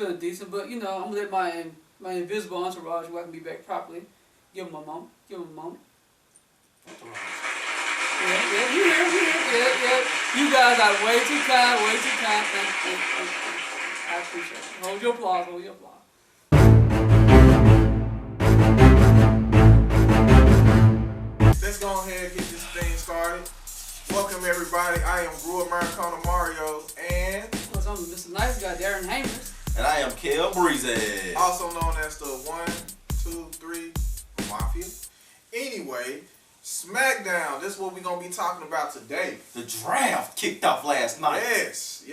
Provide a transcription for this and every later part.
feeling decent, but you know, I'm gonna let my invisible entourage welcome me back properly. Give him a moment. Give him a moment. Yeah, you here, yeah. You guys are way too kind, way too kind. Thank you. I appreciate it. Hold your applause, hold your applause. Let's go ahead and get this thing started. Welcome everybody. I am Brewer Maricona Mario and What's on Mr. Nice Guy, Darren Hamers. And I am Kel Breezy. also known as the 1, 2, 3 Mafia. Anyway, Smackdown. This is what we're gonna be talking about today. The draft kicked off last night. Yes,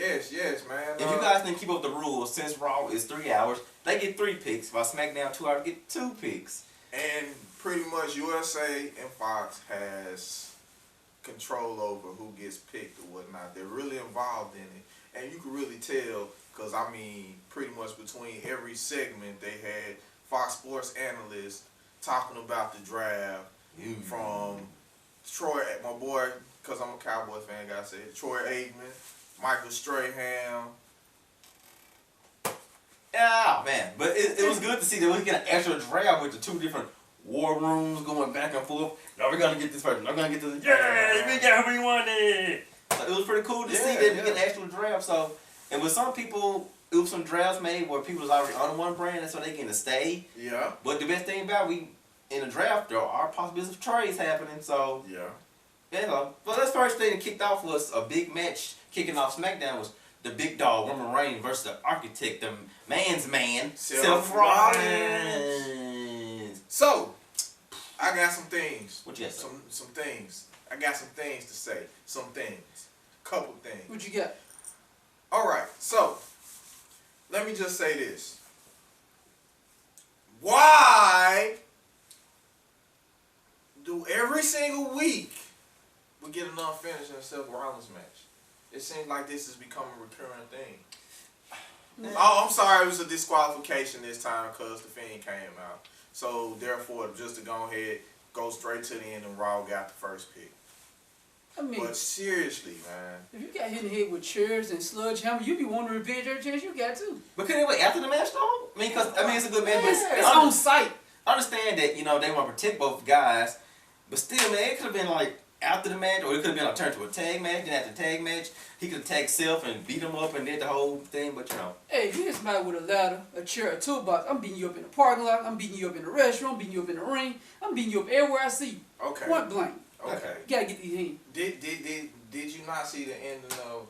man. If you guys didn't keep up the rules, since Raw is 3 hours, they get 3 picks. While SmackDown 2 hours get 2 picks. And pretty much USA and Fox has control over who gets picked or whatnot. They're really involved in it. And you can really tell, because I mean, pretty much between every segment, they had Fox Sports analysts talking about the draft from Troy, my boy, because I'm a Cowboy fan, gotta say it, Troy Aikman, Michael Strahan. Yeah, man. But it was good to see that we get an extra draft with the 2 different war rooms going back and forth. No, we're going to get this person. I'm going to get this. Yeah, we got who we wanted. So it was pretty cool to see that we get an actual draft. So, and with some people, it was some drafts made where people was already on one brand, and so they getting to stay. Yeah. But the best thing about in the draft, there are possibilities of trades happening. So, yeah. But this first thing that kicked off was a big match. Kicking off SmackDown was the big dog, Roman Reigns, versus the architect, the man's man, Seth Rollins. So, I got some things. What you got? Some things. I got some things to say. Some things. Couple things. What you got? Alright, so let me just say this. Why do every single week we get an unfinished in a Seth Rollins match? It seems like this has become a recurring thing. Oh, I'm sorry, it was a disqualification this time because the Fiend came out. So, therefore, just to go ahead, go straight to the end and Raw got the first pick. I mean, but seriously, man. If you got hit in the head with chairs and sledgehammer, you be wanting to revenge every chance you got too. But couldn't it wait after the match though? I mean, it's a good match. Yeah, it's on site. I understand that, they want to protect both guys. But still, man, it could have been like after the match, or it could have been a turn to a tag match. Then after the tag match, he could have tagged Seth and beat him up and did the whole thing. But hey, if you hit somebody with a ladder, a chair, a toolbox, I'm beating you up in the parking lot. I'm beating you up in the restaurant. I'm beating you up in the ring. I'm beating you up everywhere I see you. Okay. Point blank. Okay. You gotta get these hands. Did you not see the ending of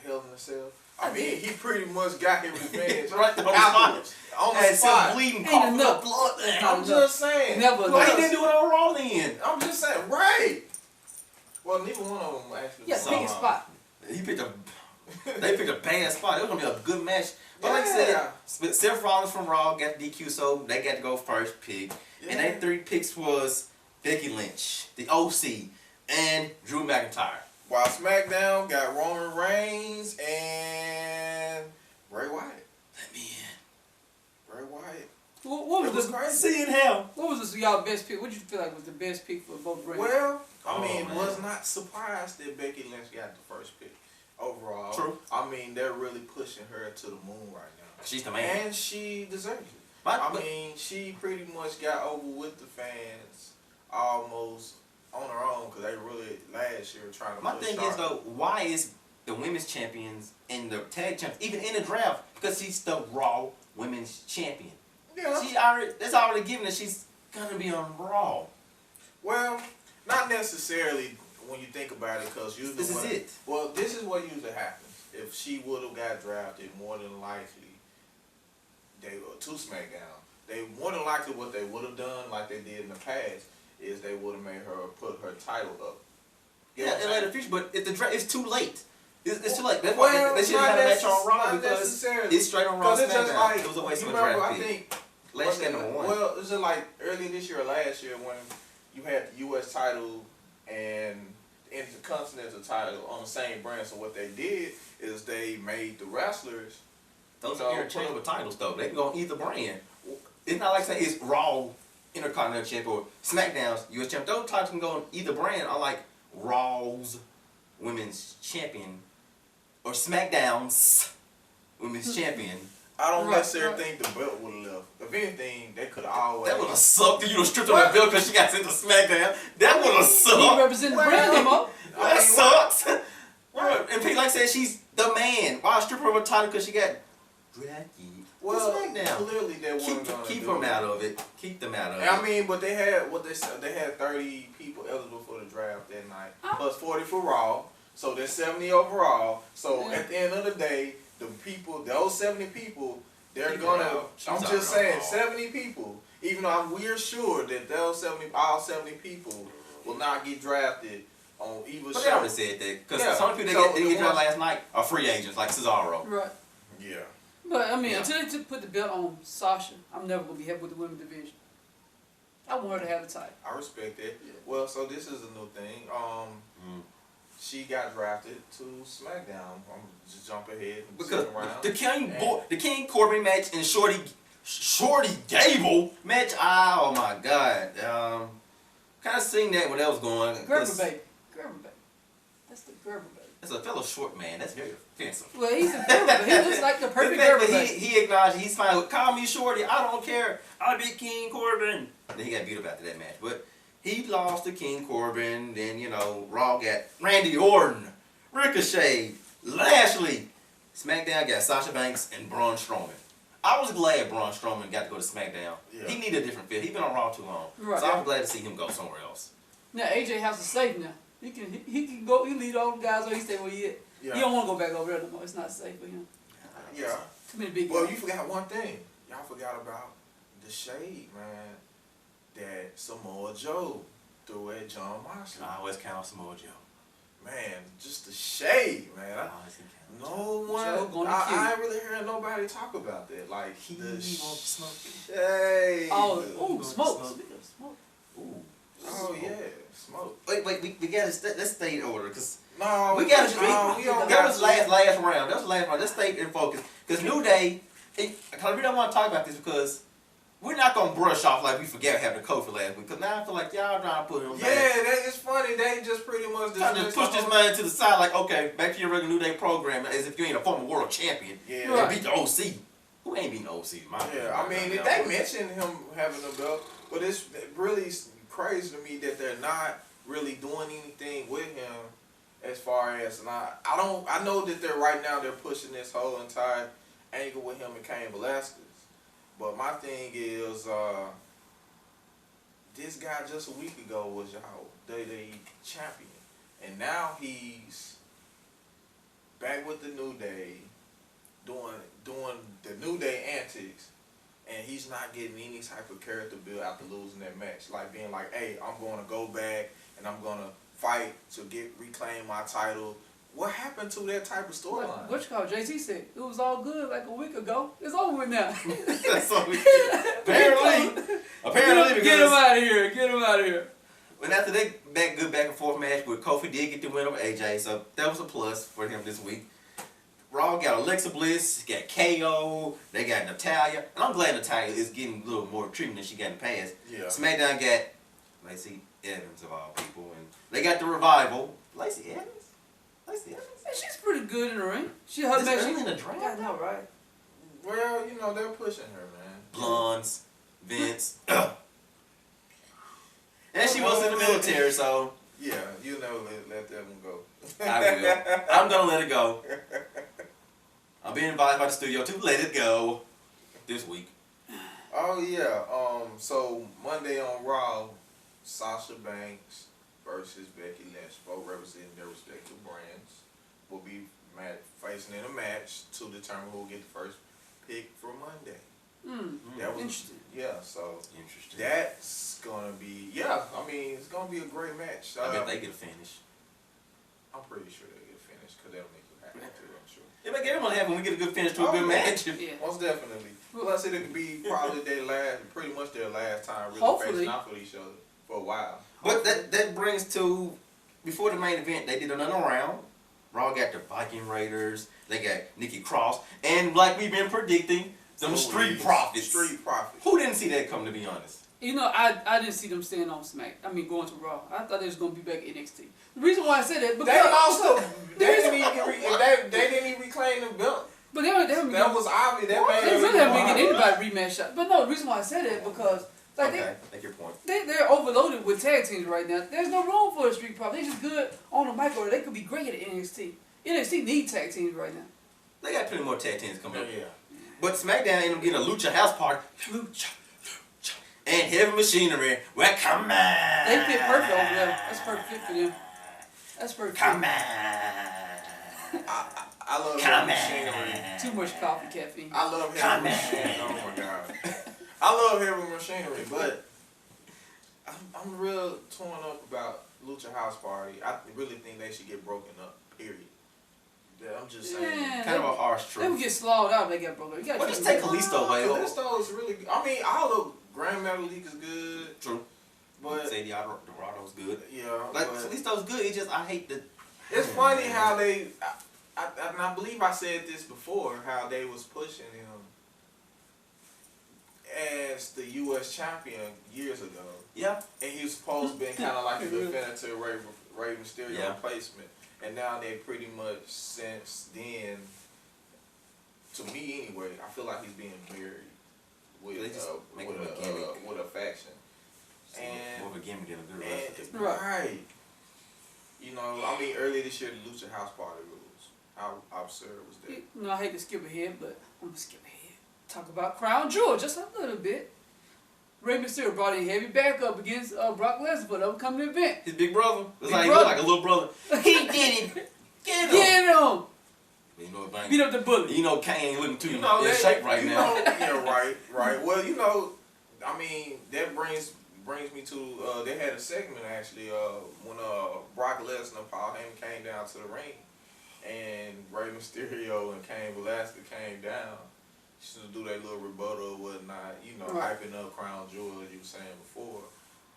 Hell in a Cell? I mean, he pretty much got his revenge right on the spot. Bleeding, ain't coughing enough up blood. I'm just saying. Never. Why he didn't do it on Raw then? I'm just saying. Right. Well, neither one of them actually. Yeah, pick a spot. They picked a bad spot. It was gonna be a good match. But like I said, Seth Rollins from Raw got the DQ, so they got to go first pick. Yeah. And their 3 picks was Becky Lynch, the OC, and Drew McIntyre. While SmackDown got Roman Reigns and Bray Wyatt. Let me in. Bray Wyatt. What was crazy. Seeing him. What was y'all best pick? What did you feel like was the best pick for both brands? Well, I mean, was not surprised that Becky Lynch got the first pick overall. True. I mean, they're really pushing her to the moon right now. She's the man. And she deserves it. I mean, she pretty much got over with the fans almost on her own because they really last year trying to My thing is, though, why is the women's champions and the tag champions even in the draft? Because she's the Raw women's champion. Yeah. That's already given that she's going to be on Raw. Well, not necessarily when you think about it, because usually this is it. Well, this is what usually happens. If she would have got drafted, more than likely they to SmackDown. They more than likely what they would have done, like they did in the past, is they would have made her put her title up. Yeah, in later future, but if the draft, it's too late. It's too late. That's why they should have had a match on Raw because it's straight on Raw. It's just like, it was a waste of a remember, draft I think last year number 1. Well, it's just like earlier this year or last year when you had the U.S. title and the Intercontinental title on the same brand. So what they did is they made the wrestlers. Those are interchangeable titles, though. They can go on either brand. It's not like saying it's Raw Intercontinental Champion or SmackDown's U.S. Champion. Those titles can go on either brand, unlike Raw's Women's Champion or SmackDown's women's champion. I don't Right, necessarily right. think the belt would have left. If anything, they could have always. That would have sucked. You know, stripped her the belt because she got sent to SmackDown. That would have He sucked. represented the brand name up. That sucks. And Pete, like I said, she's the man. Why strip her of a title because she got drafted? Well, SmackDown. clearly they weren't gonna Keep do them it. out of it. Keep them out of it. I mean, but they had what they said. They had 30 people eligible for the draft that night, plus 40 for Raw. So there's 70 overall. So Yeah. at the end of the day, the people, those 70 people, they're Keep gonna. her out. She's I'm out just there. saying, 70 people. Even though we're sure that those 70, all 70 people, will not get drafted on either But they show. already said that. Because Yeah, some people so that didn't the get drafted ones- last night are free agents, like Cesaro. Right. Yeah. But I mean, Yeah. until they put the belt on Sasha, I'm never gonna be happy with the women's division. I want her to have the title. I respect that. Yeah. Well, so this is a new thing. She got drafted to SmackDown. I'm just jump ahead and Because second round. the King Corbin match and Shorty Gable match, oh my God. Kind of seen that when that was going. Gerber baby. Gerber baby. That's the Gerber baby. That's a fellow short man. That's very offensive. Well, he's a Gerber baby. He looks like the The perfect fact Gerber that baby. he acknowledged he's fine with call me Shorty, I don't care. I'll be King Corbin. Then he got beat up after that match. But he lost to King Corbin. Then, you know, Raw got Randy Orton, Ricochet, Lashley. SmackDown got Sasha Banks and Braun Strowman. I was glad Braun Strowman got to go to SmackDown. Yeah. He needed a different fit. He's been on Raw too long. Right. So I was glad to see him go somewhere else. Now AJ House is safe now. He can go. He lead all the guys where he stay where he at. Yeah. He don't want to go back over there no more. It's not safe for him. Yeah. Too many big Well, guys. you forgot one thing. Y'all forgot about the shade, man, that Samoa Joe threw at John Moxley. I always count Samoa Joe. Man, just the shade, man. I always count No Joe one. gonna I ain't really heard nobody talk about that. Like He the won't smoke it. shade. Oh, Ooh, ooh, smoke. smoke. Speaking of smoke. Ooh. Oh yeah, smoke. Wait, we gotta let's stay in order because No, we gotta no, we don't that got was to. last round. That was the last round. Let's stay in focus because New Day. Cause we don't want to talk about this because we're not gonna brush off like we forget having the Kofi last week. Cause now I feel like y'all trying to put him Yeah, back. that is funny. They just pretty much Trying to push this man to the side like, okay, back to your regular New Day program as if you ain't a former world champion. Yeah. Right. And beat the OC. Who ain't beating the OC? Yeah, I mean, they mentioned him having a belt, but it's really crazy to me that they're not really doing anything with him as far as I know that they're pushing this whole entire angle with him and Cain Velasquez. But my thing is, this guy just a week ago was y'all WWE champion, and now he's back with the New Day, doing the New Day antics, and he's not getting any type of character build after losing that match. Like being like, hey, I'm going to go back and I'm going to fight to reclaim my title. What happened to that type of storyline? What you call Jay-Z said it was all good like a week ago. It's over with now. That's what we apparently Get him because out of here. Get him out of here. and after that good back and forth match where Kofi did get the win over AJ, so that was a plus for him this week. Raw got Alexa Bliss, got KO, they got Natalya, and I'm glad Natalya is getting a little more treatment than she got in the past. Yeah. SmackDown got Lacey Evans of all people, and they got the Revival. Lacey Evans? Lacey Evans? And she's pretty good in the ring. She her This match. early in the draft? I know, right? Well, they're pushing her, man. Blondes, Vince. And she was in the military, so Yeah, you never let that one go. I will. I'm gonna let it go. I'm being invited by the studio to let it go this week. Oh yeah. So Monday on Raw, Sasha Banks versus Becky Lynch, both representing their respective brands, will be facing in a match to determine who will get the first pick for Monday. That was Interesting. Yeah. So Interesting. that's gonna be it's gonna be a great match. I bet they get a finish. I'm pretty sure they get finished because that'll make you happy too. I'm sure. It make everyone happy when we get a good finish to a Oh, good yeah. match. Yeah. Most definitely. Plus, it could be probably pretty much their last time really Hopefully. facing off with each other for a while. But that brings to, before the main event, they did another round. Raw got the Viking Raiders, they got Nikki Cross, and like we've been predicting, some Street Profits. Street Profits. Who didn't see that come, to be honest? I didn't see them staying on going to Raw. I thought they was going to be back at NXT. The reason why I said that, because They lost them. They didn't even reclaim the belt. But they don't That was obvious. That they man really haven't been getting anybody rematch shot. But no, the reason why I said that because like Okay, take your point. they're overloaded with tag teams right now. There's no room for a street profit. They're just good on the mic, or they could be great at NXT. NXT need tag teams right now. They got plenty more tag teams coming up. Yeah. But SmackDown ain't getting a Lucha House Party. Lucha. And Heavy Machinery. Well, come on. They fit perfect over there. That's perfect fit for them. That's perfect. Come on. I love Come Heavy Machinery. Too much coffee, caffeine. I love Heavy Machinery. Oh my god. I love Heavy Machinery, but I'm real torn up about Lucha House Party. I really think they should get broken up. Period. Yeah, I'm just saying. Yeah, Kind of a harsh They would truth. get slaughtered out if they got broken up. You gotta Well, keep just them take going. Kalisto away. Kalisto is really good. I mean, all of Grand Metal League is good. True. But Say Dorado's good. yeah, Like, but Kalisto's good. It's just, I hate the... it's funny how they. I believe I said this before. How they was pushing him as the U.S. champion years ago. Yeah. And he was supposed to be kind of like a defender to Rey Mysterio Yeah. replacement. And now they pretty much since then, to me anyway, I feel like he's being buried with They just make him a gimmick. with a faction. And More of a gimmick than a good wrestler. right. You know, I mean, earlier this year, the Lucha House Party rules. How absurd was that? You know, I hate to skip ahead, but I'm gonna skip ahead. Talk about Crown Jewel just a little bit. Rey Mysterio brought in heavy backup against Brock Lesnar for the upcoming event. His big brother. It's Big like, he brother. look like a little brother. He did it. Get him. Get him! You know, Bang. Beat up the bully. You know, Kane ain't looking too You know, in that, shape right you now. know, yeah, right. Well, you know, I mean, that brings me to they had a segment actually when Brock Lesnar and Paul Heyman came down to the ring, and Rey Mysterio and Cain Velasquez came down to do their little rebuttal or whatnot. You know, Right. hyping up Crown Jewel as you were saying before.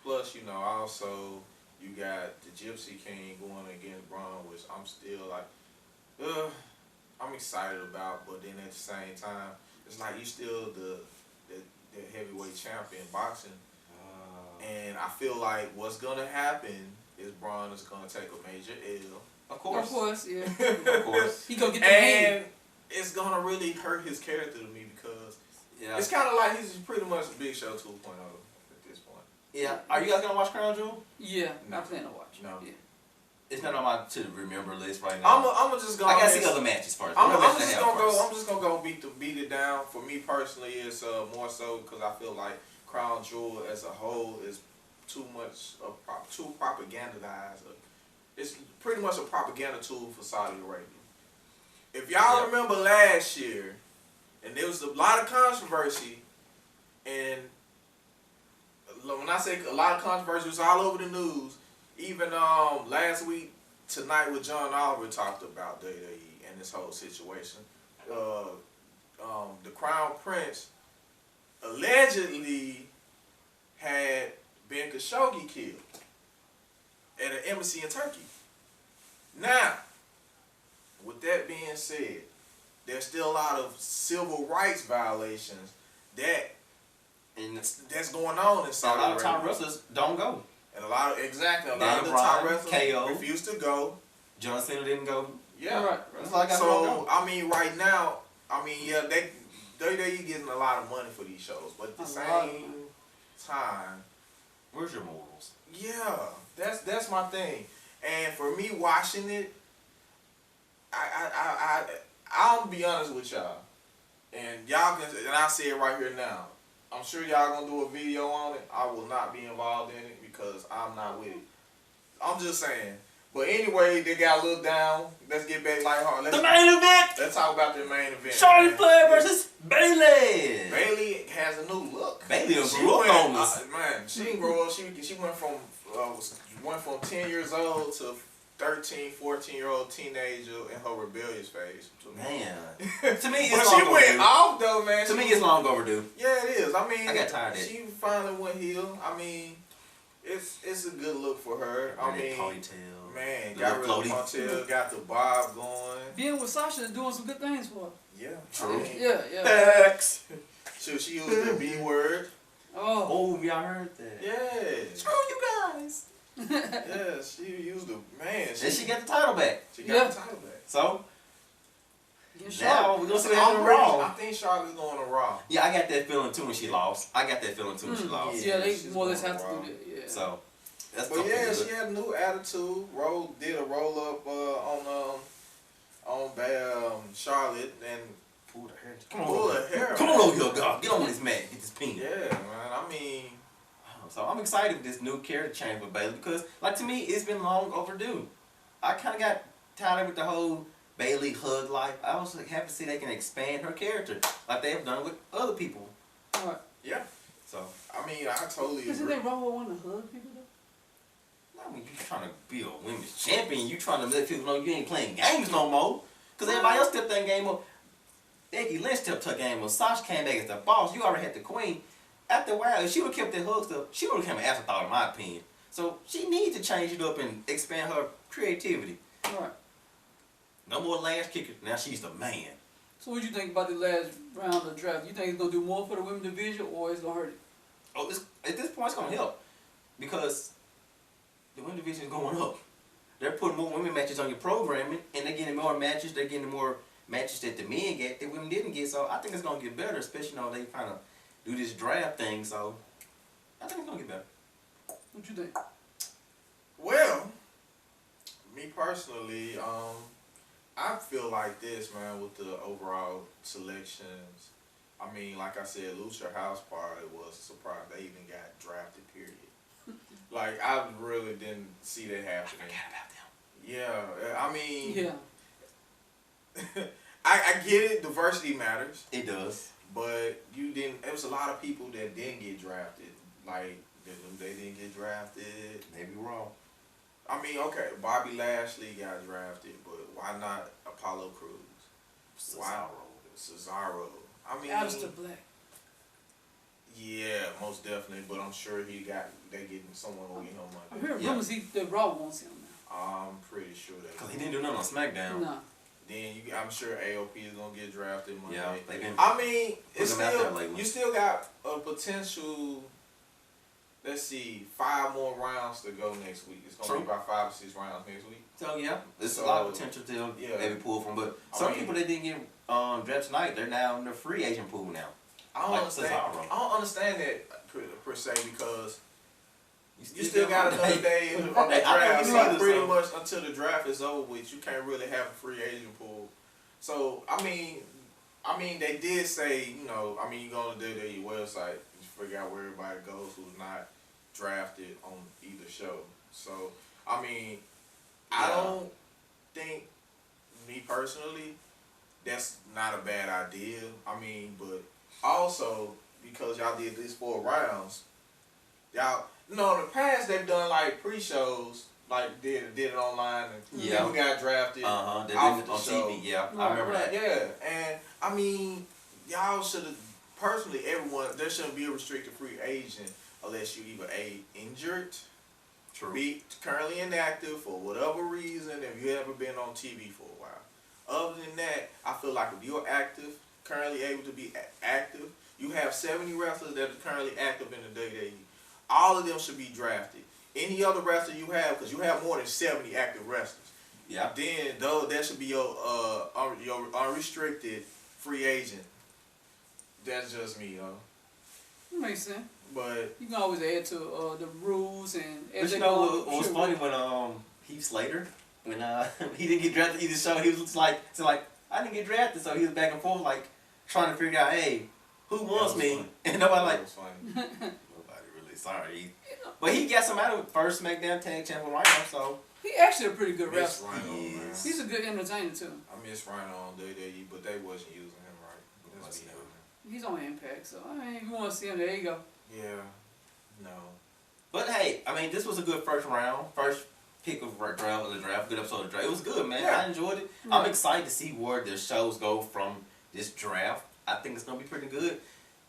Plus, you know, also you got the Gypsy King going against Braun, which I'm still like, I'm excited about, but then at the same time, it's like you still the heavyweight champion boxing, and I feel like what's gonna happen is Braun is gonna take a major L. Of course. Of course, yeah. Of course. He gonna get the hand. And it's gonna really hurt his character to me because Yeah. it's kind of like he's pretty much Big Show 2.0 at this point. Yeah. Are you guys gonna watch Crown Jewel? Yeah, No. I plan to watch. No. Yeah. It's not on my to remember list right now. I'm just gonna. I gotta see other matches first. I'm What matches just they have gonna go. first? I'm just gonna go beat it down. For me personally, it's more so because I feel like Crown Jewel as a whole is too much too propagandized. It's pretty much a propaganda tool for Saudi Arabia. If y'all remember last year, and there was a lot of controversy, and when I say a lot of controversy, it was all over the news. Even last week, tonight with John Oliver talked about WWE and this whole situation. The Crown Prince allegedly had Ben Khashoggi killed at an embassy in Turkey. Now, with that being said, there's still a lot of civil rights violations that's going on in A Saudi lot of top Arabia. wrestlers don't go. And a lot of of Daniel the top Bryan, wrestlers KO. refused to go. John Cena didn't go. Yeah. Right. That's all I got to So go. I mean, right now, they getting a lot of money for these shows, but at the same time, Where's your morals? yeah, that's my thing. And for me watching it, I'll be honest with y'all, and y'all can, and I say it right here now. I'm sure y'all gonna do a video on it. I will not be involved in it because I'm not with it. I'm just saying. But anyway, they got a little down. Let's get back lighthearted. The main event! Let's talk about the main event. Charlotte man. Flair versus Bayley! Bayley has a new look. Bayley She grew up went- on this. man, she didn't grow up. She went from 10 years old to 13, 14-year-old teenager in her rebellious phase. Man. To me, But it's she long went overdue. off though, man. To She me, was- it's long overdue. yeah, it is. I mean, I got tired of it. She finally went heel. I mean, it's a good look for her. I mean, Ponytail. man, The got rid little of ponytail, got the bob going. Being with Sasha is doing some good things for her. Yeah, True. I mean, Yeah. Facts. she used the B word. Oh. Oh, y'all heard that. Yeah, Screw you guys. yeah, she used the man. And she got the title back. She got Yeah. the title back. So, Yeah. Now we're gonna see what I happens Raw. think Charlotte's going to Raw. Yeah, I got that feeling too when she lost. She lost. Yeah, they she's more or less going have to Raw. do that. Yeah. So that's But something yeah, good. she had a new attitude. Did a roll up on Charlotte and Pull the hair. pull her hair. Come on over here, God. Get on this mat. Get this pin. Yeah, man. I mean, So I'm excited with this new character change with Bayley because, like, to me, it's been long overdue. I kind of got tired with the whole Bayley hug life. I was happy to see they can expand her character like they have done with other people. All right. yeah. So, I mean, I totally Isn't agree. they wrong with wanting to hug people though? I mean, you trying to be a women's champion. You trying to let people know you ain't playing games no more. Because everybody else stepped that game up. Becky Lynch stepped her game up. Sasha came back as the boss. You already had the queen. After a while, if she would have kept that hug stuff, she would have become an afterthought in my opinion. So she needs to change it up and expand her creativity. All right. No more last kickers. Now she's the man. So what do you think about the last round of the draft? You think it's gonna do more for the women's division or it's gonna hurt it? Oh, at this point, it's going to help. Because the women's division is going up. They're putting more women matches on your programming, and they're getting more matches. They're getting more matches that the men get that women didn't get. So I think it's going to get better, especially though they kind of do this draft thing. So I think it's going to get better. What you think? Well, me personally, I feel like this, man, with the overall selections. I mean, like I said, Lucha House Party was a surprise. They even got drafted, period. Like, I really didn't see that happening. Yeah, I mean, Yeah. I get it, diversity matters, It does. but you didn't, there was a lot of people that didn't get drafted. Like, they didn't get drafted. Maybe wrong. I mean, okay, Bobby Lashley got drafted, but why not Apollo Crews? Why Cesaro? I mean, Aleister Black. yeah, most definitely. But I'm sure they getting someone will get him I money. heard Yeah. rumors the Raw wants him now. I'm pretty sure Because that. he didn't do nothing on SmackDown. No. Then I'm sure AOP is gonna get drafted Monday. Yeah, they've been I mean, it's putting him out there still lately. you still got a potential. Let's see, 5 more rounds to go next week. It's gonna be True. about 5 or 6 rounds next week. So yeah, there's So, a lot of potential to yeah. maybe pull from. But I some mean- people that didn't get drafted tonight, they're now in the free agent pool now. I don't Like understand. Cesaro. I don't understand that per se because you still still got got another day on the Right, I know draft. you So need it, pretty so. much until the draft is over with, you can't really have a free agent pool. So I mean they did say, you know, I mean you go on the WWE website and figure out where everybody goes who's not drafted on either show. So I mean, I Yeah. don't think, me personally, that's not a bad idea. I mean, but also because y'all did these 4 rounds, y'all, you know, in the past they've done like pre-shows, like did it online, and Yeah. people got drafted. They did off it the on show. TV. Yeah, I Right, remember that. Yeah, and I mean, y'all should have, personally, everyone, there shouldn't be a restricted free agent unless you either A, injured, True. be currently inactive for whatever reason, if you haven't been on TV for a while. Other than that, I feel like if you're active, currently able to be active, you have 70 wrestlers that are currently active in the WWE. All of them should be drafted. Any other wrestler you have, because you have more than 70 active wrestlers, Yeah. then though that should be your unrestricted free agent. That's just me, though. That makes sense. But You can always add to the rules and But as you they know go. what was sure. funny when Heath Slater, when he didn't get drafted either show, he was like I didn't get drafted, so he was back and forth like trying to figure out, hey, who wants me? funny. And nobody that like was funny. nobody really sorry. But he got some out of it. First SmackDown tag champion right now, so He actually a pretty good Miss wrestler. Rhino, He man. is. He's a good entertainer too. I miss Rhino on WWE, but they wasn't using him right. Let's Must be know. honest. He's on Impact, so I mean, if you want to see him, there you go. Yeah. No. But hey, I mean, this was a good first round, first pick of the draft, good episode of the draft. It was good, man. Yeah. I enjoyed it. Yeah. I'm excited to see where the shows go from this draft. I think it's gonna be pretty good.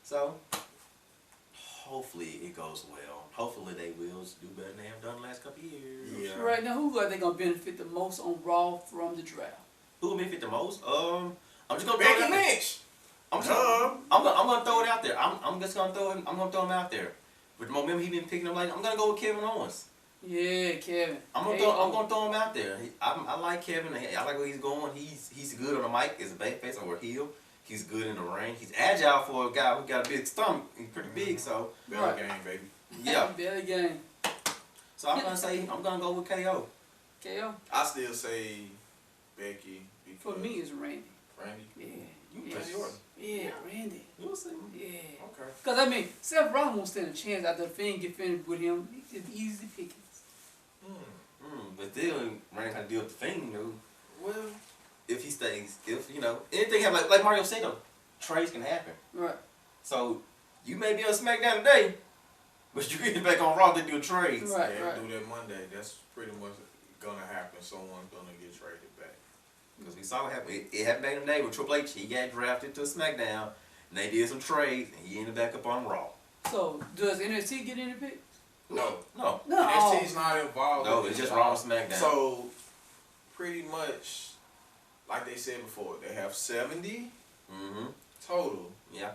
So hopefully it goes well. Hopefully they will do better than they have done the last couple of years. Yeah. So right now, who are they gonna benefit the most on Raw from the draft? Who will benefit the most? I'm just gonna throw it Becky out there. Lynch. I'm gonna throw it out there. I'm just gonna throw him. I'm gonna throw him out there. With the momentum he been picking up, like I'm gonna go with Kevin Owens. Yeah, Kevin. I'm gonna throw him out there. I like Kevin. I like where he's going. He's good on the mic as a babyface or a heel. He's good in the ring. He's agile for a guy who got a big stomach. He's pretty big, so Belly game, baby. yeah. Belly game. So I'm gonna go with KO. KO. I still say Becky. For me, it's Randy. Randy. Yeah. You Randy Orton. Yeah, Randy. You'll see. Yeah. Okay. Because, I mean, Seth Rollins won't stand a chance after the Fiend get finished with him. He's easy pickings. But then Randy got to deal with the Fiend, though. Well, If he stays, anything happen, like Mario said, though, trades can happen. Right. So you may be on SmackDown today, but you get back on Raw to do trades. Right, yeah, right. do that Monday. That's pretty much gonna happen. Someone's gonna get traded back. Because we saw it happen. It happened back in the day with Triple H. He got drafted to SmackDown, and they did some trades, and he ended back up on Raw. So, does NXT get any picks? No. No. No. NXT's not involved. No, in it's this just at all. Raw and SmackDown. So, pretty much, like they said before, they have 70 total Yeah.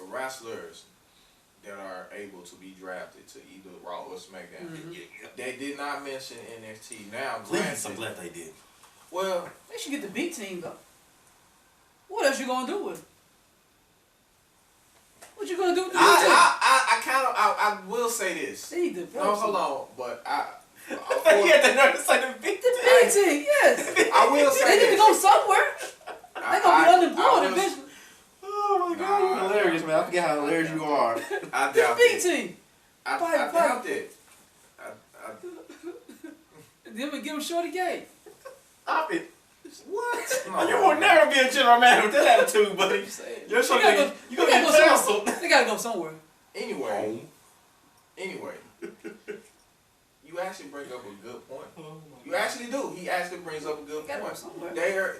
wrestlers that are able to be drafted to either Raw or SmackDown. Yeah. They did not mention NXT. Now, Please, I'm granted, glad they did. well, They should get the B team, though. What else you gonna do with it? What you gonna do with the B team? I will say this. They need the No, hold on, but He had the nerve to say the big The B team, yes. I will say They need to this. go somewhere. They're gonna be unemployed eventually. Oh my God, you're hilarious, man. I forget how hilarious you are. I The doubt B it. team. I Fight. doubt it. Then we give them Shorty Gay. Stop it. What? Oh, you will never be a general manager with that attitude, buddy. You're so You you gonna gotta get go canceled. somewhere. They gotta go somewhere. Anyway, you actually bring up a good point. You actually do. He actually brings up a good Gotta go point. somewhere.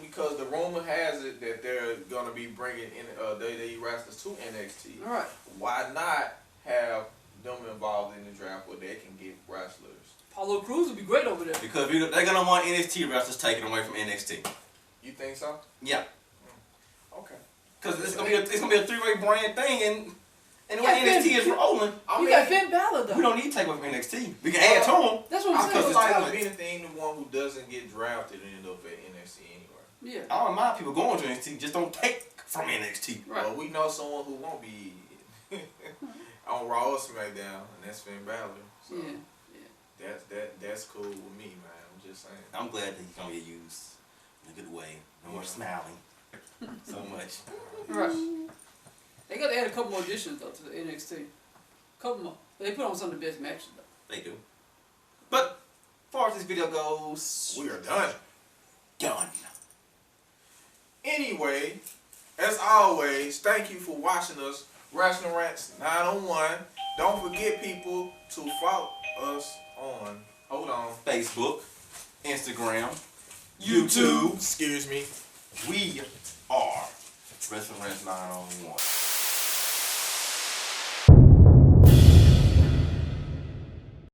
Because the rumor has it that they're gonna be bringing in WWE wrestlers to NXT. All right. Why not have them involved in the draft where they can get wrestlers? Apollo Crews would be great over there. Because they're gonna want NXT wrestlers taken away from NXT. You think so? Yeah. Okay. Because it's gonna be a three-way brand thing, and the way Yeah, NXT is rolling, You got Finn Balor, though. we don't need to take away from NXT. We can add to them. That's what I I'm feel saying. like talent. if anything, the one who doesn't get drafted end up at NXT anyway. Yeah. I don't mind people going to NXT, just don't take from NXT. Right. Well, we know someone who won't be on Raw or SmackDown, and that's Finn Balor. So Yeah. that's cool with me, man. I'm just saying. I'm glad that he's gonna get used in a good way. No more smiling so much. Right. They got to add a couple more additions, though, to the NXT. Couple more. They put on some of the best matches, though. They do. But as far as this video goes, We are done. done. Anyway, as always, thank you for watching us. Wrestling Rants 901. Don't forget, people, to follow us on. Hold on. Facebook, Instagram, YouTube. Excuse me. We are Wrestling Rants 901.